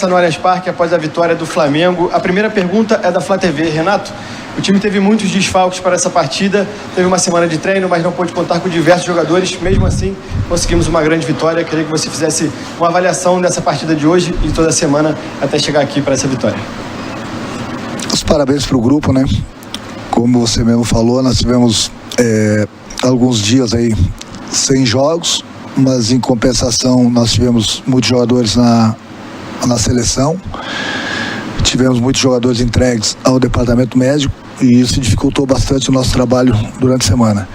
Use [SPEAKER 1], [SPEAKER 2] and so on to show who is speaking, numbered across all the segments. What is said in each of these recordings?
[SPEAKER 1] no Allianz Parque após a vitória do Flamengo. A primeira pergunta é da Flá TV. Renato, o time teve muitos desfalques para essa partida, teve uma semana de treino, mas não pôde contar com diversos jogadores. Mesmo assim, conseguimos uma grande vitória. Queria que você fizesse uma avaliação dessa partida de hoje e toda a semana até chegar aqui para essa vitória.
[SPEAKER 2] Os parabéns para o grupo, né? Como você mesmo falou, nós tivemos alguns dias aí sem jogos, mas em compensação nós tivemos muitos jogadores na seleção, tivemos muitos jogadores entregues ao departamento médico e isso dificultou bastante o nosso trabalho durante a semana.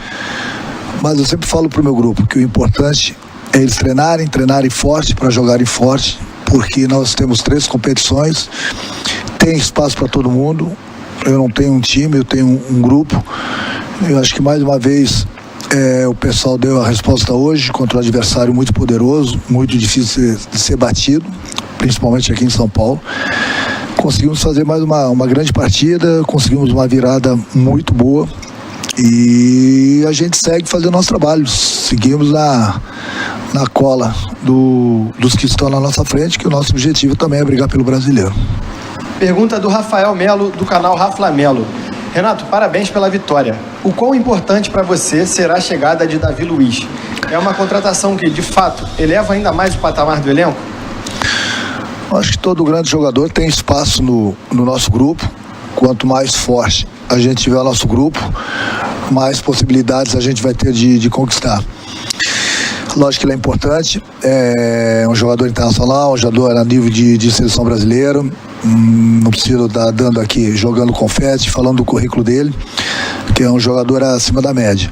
[SPEAKER 2] Mas eu sempre falo para o meu grupo que o importante é eles treinarem forte para jogarem forte, porque nós temos 3 competições, tem espaço para todo mundo. Eu não tenho um time, eu tenho um grupo. Eu acho que mais uma vez o pessoal deu a resposta hoje contra um adversário muito poderoso, muito difícil de ser batido, principalmente aqui em São Paulo. Conseguimos fazer mais uma grande partida, conseguimos uma virada muito boa e a gente segue fazendo nosso trabalho. Seguimos na cola dos que estão na nossa frente, que o nosso objetivo também é brigar pelo brasileiro.
[SPEAKER 1] Pergunta do Rafael Melo, do canal Rafla Melo. Renato, parabéns pela vitória. O quão importante para você será a chegada de Davi Luiz? É uma contratação que, de fato, eleva ainda mais o patamar do elenco?
[SPEAKER 2] Acho que todo grande jogador tem espaço no nosso grupo. Quanto mais forte a gente tiver o nosso grupo, mais possibilidades a gente vai ter de conquistar. Lógico que ele é importante, é um jogador internacional, um jogador a nível de seleção brasileira. Não preciso estar dando aqui, jogando confete, falando do currículo dele, que é um jogador acima da média.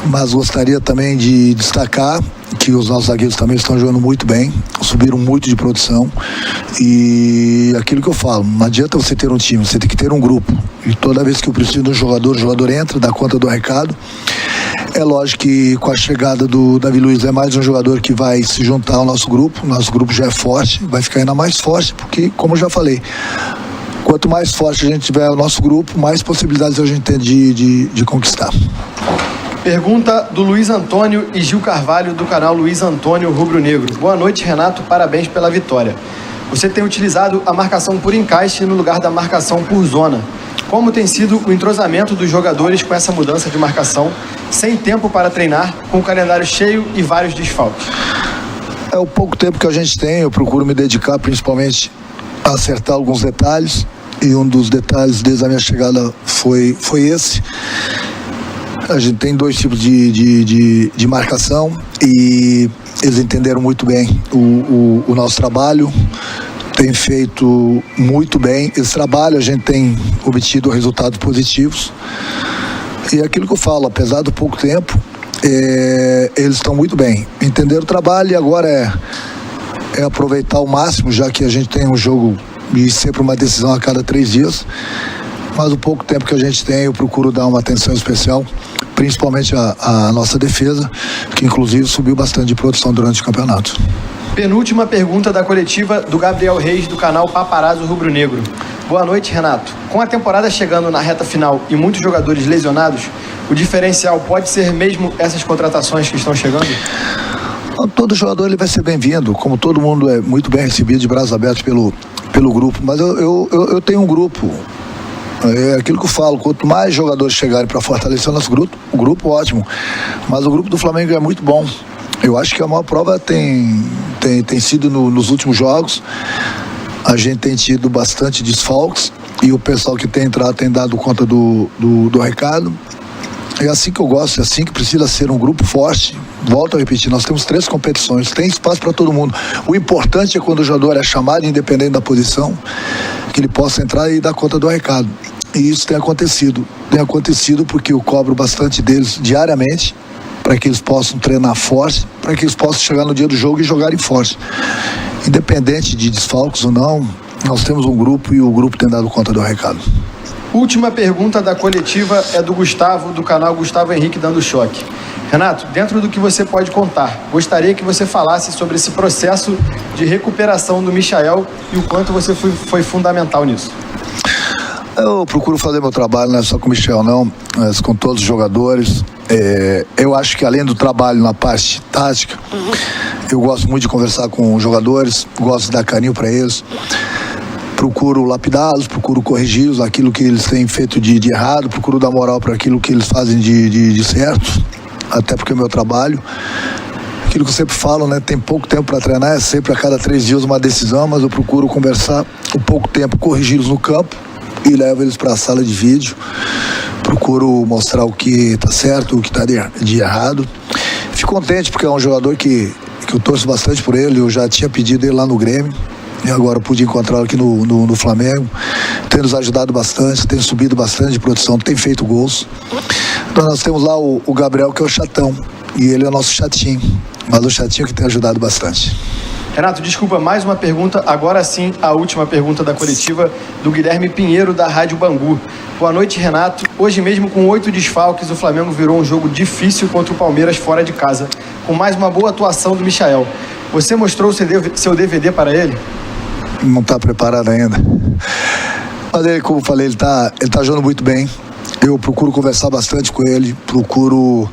[SPEAKER 2] Mas gostaria também de destacar que os nossos zagueiros também estão jogando muito bem, subiram muito de produção. E aquilo que eu falo, não adianta você ter um time, você tem que ter um grupo. E toda vez que eu preciso de um jogador, o jogador entra, dá conta do recado. É lógico que com a chegada do Davi Luiz é mais um jogador que vai se juntar ao nosso grupo já é forte, vai ficar ainda mais forte, porque, como eu já falei, quanto mais forte a gente tiver o nosso grupo, mais possibilidades a gente tem de conquistar.
[SPEAKER 1] Pergunta do Luiz Antônio e Gil Carvalho, do canal Luiz Antônio Rubro Negro. Boa noite, Renato, parabéns pela vitória. Você tem utilizado a marcação por encaixe no lugar da marcação por zona. Como tem sido o entrosamento dos jogadores com essa mudança de marcação, sem tempo para treinar, com o calendário cheio e vários desfalques?
[SPEAKER 2] É o pouco tempo que a gente tem, eu procuro me dedicar principalmente a acertar alguns detalhes, e um dos detalhes desde a minha chegada foi esse. A gente tem 2 tipos de marcação e eles entenderam muito bem o nosso trabalho, tem feito muito bem esse trabalho, a gente tem obtido resultados positivos. E é aquilo que eu falo, apesar do pouco tempo, eles estão muito bem. Entenderam o trabalho e agora é aproveitar ao máximo, já que a gente tem um jogo e sempre uma decisão a cada 3 dias. Mas o pouco tempo que a gente tem, eu procuro dar uma atenção especial, principalmente a nossa defesa, que inclusive subiu bastante de produção durante o campeonato.
[SPEAKER 1] Penúltima pergunta da coletiva do Gabriel Reis, do canal Paparazzo Rubro Negro. Boa noite, Renato. Com a temporada chegando na reta final e muitos jogadores lesionados, o diferencial pode ser mesmo essas contratações que estão chegando?
[SPEAKER 2] Todo jogador ele vai ser bem-vindo, como todo mundo é muito bem recebido, de braços abertos pelo grupo. Mas eu tenho um grupo. É aquilo que eu falo, quanto mais jogadores chegarem para fortalecer o nosso grupo, o grupo ótimo. Mas o grupo do Flamengo é muito bom. Eu acho que a maior prova tem sido nos últimos jogos. A gente tem tido bastante desfalques e o pessoal que tem entrado tem dado conta do recado. É assim que eu gosto, é assim que precisa ser um grupo forte. Volto a repetir, nós temos 3 competições, tem espaço para todo mundo. O importante é quando o jogador é chamado, independente da posição, que ele possa entrar e dar conta do recado. E isso tem acontecido. Tem acontecido porque eu cobro bastante deles diariamente, para que eles possam treinar forte, para que eles possam chegar no dia do jogo e jogarem forte. Independente de desfalques ou não, nós temos um grupo e o grupo tem dado conta do recado.
[SPEAKER 1] Última pergunta da coletiva é do Gustavo, do canal Gustavo Henrique Dando Choque. Renato, dentro do que você pode contar, gostaria que você falasse sobre esse processo de recuperação do Michael e o quanto você foi fundamental nisso.
[SPEAKER 2] Eu procuro fazer meu trabalho, não é só com o Michel, não, mas com todos os jogadores. Eu acho que além do trabalho na parte tática, eu gosto muito de conversar com os jogadores, gosto de dar carinho para eles. Procuro lapidá-los, procuro corrigi-los, aquilo que eles têm feito de errado, procuro dar moral para aquilo que eles fazem de certo, até porque é o meu trabalho. Aquilo que eu sempre falo, né? Tem pouco tempo para treinar, é sempre a cada 3 dias uma decisão, mas eu procuro conversar um pouco tempo, corrigi-los no campo e levo eles para a sala de vídeo. Procuro mostrar o que está certo, o que está de errado. Fico contente porque é um jogador que eu torço bastante por ele, eu já tinha pedido ele lá no Grêmio. E agora pude encontrá-lo aqui no Flamengo. Tem nos ajudado bastante, tem subido bastante de produção, tem feito gols. Então nós temos lá o Gabriel, que é o chatão, e ele é o nosso chatinho, mas o chatinho que tem ajudado bastante.
[SPEAKER 1] Renato, desculpa, mais uma pergunta, agora sim a última pergunta da coletiva do Guilherme Pinheiro, da Rádio Bangu. Boa noite, Renato. Hoje mesmo com 8 desfalques, o Flamengo virou um jogo difícil contra o Palmeiras fora de casa, com mais uma boa atuação do Michael. Você mostrou seu DVD para ele?
[SPEAKER 2] Não está preparado ainda. Mas ele, como eu falei, ele tá jogando muito bem. Eu procuro conversar bastante com ele, procuro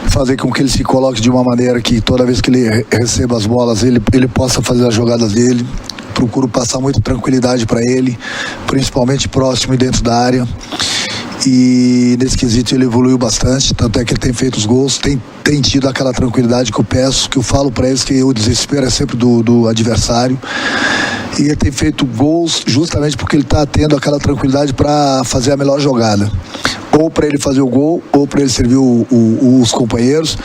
[SPEAKER 2] fazer com que ele se coloque de uma maneira que toda vez que ele receba as bolas, ele possa fazer as jogadas dele. Procuro passar muita tranquilidade para ele, principalmente próximo e dentro da área. E nesse quesito ele evoluiu bastante, tanto é que ele tem feito os gols, tem tido aquela tranquilidade que eu peço, que eu falo para eles que o desespero é sempre do adversário. E ele tem feito gols justamente porque ele está tendo aquela tranquilidade para fazer a melhor jogada. Ou para ele fazer o gol, ou para ele servir os companheiros.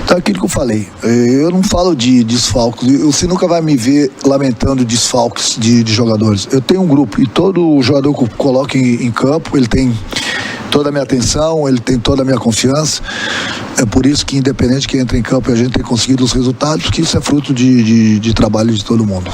[SPEAKER 2] Então é aquilo que eu falei. Eu não falo de desfalques. Você nunca vai me ver lamentando desfalques de jogadores. Eu tenho um grupo e todo jogador que eu coloco em campo, ele tem toda a minha atenção, ele tem toda a minha confiança. É por isso que, independente de quem entra em campo, a gente tem conseguido os resultados, porque isso é fruto de trabalho de todo mundo.